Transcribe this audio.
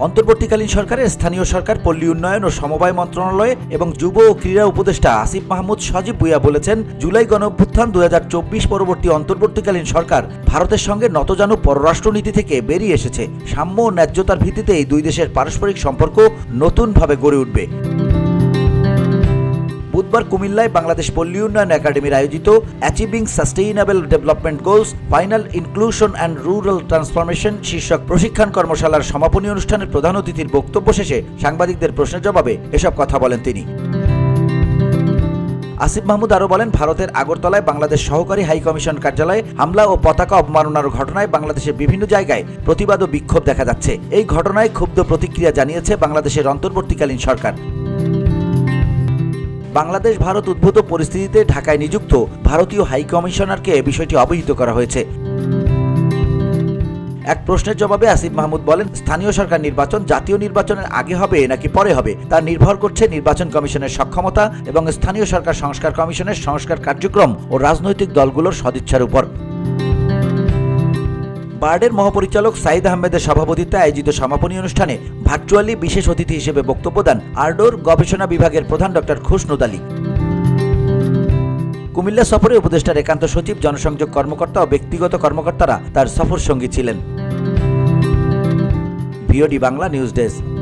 অন্তর্বর্তীকালীন সরকারের স্থানীয় সরকার, পল্লী উন্নয়ন ও সমবায় মন্ত্রণালয় এবং যুব ও ক্রীড়া উপদেষ্টা আসিফ মাহমুদ সজীব ভুঁইয়া বলেছেন, জুলাই গণঅভ্যুত্থান 2024 পরবর্তী অন্তর্বর্তীকালীন সরকার ভারতের সঙ্গে নতজানু পররাষ্ট্রনীতি থেকে বেরিয়ে এসেছে। সাম্য ও ন্যায্যতার ভিত্তিতে এই দুই দেশের পারস্পরিক সম্পর্ক নতুনভাবে গড়ে উঠবে। বুধবার কুমিল্লায় বাংলাদেশ পল্লী উন্নয়ন একাডেমির আয়োজিত achieving sustainable development goals, final inclusion and rural transformation শীর্ষক প্রশিক্ষণ কর্মশালার সমাপনী অনুষ্ঠানের প্রধান অতিথির বক্তব্য শেষে সাংবাদিকদের প্রশ্নের জবাবে এসব কথা বলেন তিনি। আসিফ মাহমুদ আরও বলেন, ভারতের আগরতলায় বাংলাদেশ সহকারী হাইকমিশন কার্যালয়ে হামলা ও পতাকা অবমাননার ঘটনায় বাংলাদেশের বিভিন্ন জায়গায় প্রতিবাদ ও বিক্ষোভ দেখা যাচ্ছে। এই ঘটনায় ক্ষুব্ধ প্রতিক্রিয়া জানিয়েছে বাংলাদেশের অন্তর্বর্তীকালীন সরকার। বাংলাদেশ ভারত উদ্ভূত পরিস্থিতিতে ঢাকায় নিযুক্ত ভারতীয় হাইকমিশনারকে বিষয়টি অবহিত করা হয়েছে। এক প্রশ্নের জবাবে আসিফ মাহমুদ বলেন, স্থানীয় সরকার নির্বাচন জাতীয় নির্বাচনের আগে হবে নাকি পরে হবে তা নির্ভর করছে নির্বাচন কমিশনের সক্ষমতা এবং স্থানীয় সরকার সংস্কার কমিশনের সংস্কার কার্যক্রম ও রাজনৈতিক দলগুলোর সদিচ্ছার উপর। বার্ডের মহাপরিচালক সাইদ আহমেদের সভাপতিত্বে আয়োজিত সমাপনী অনুষ্ঠানে ভার্চুয়ালি বিশেষ অতিথি হিসেবে বক্তব্য দেন আরডোর গবেষণা বিভাগের প্রধান ডক্টর খুশনুদ আলী। কুমিল্লা সফরে উপদেষ্টার একান্ত সচিব, জনসংযোগ কর্মকর্তা ও ব্যক্তিগত কর্মকর্তারা তার সফর সঙ্গী ছিলেন। VOD Bangla news desk.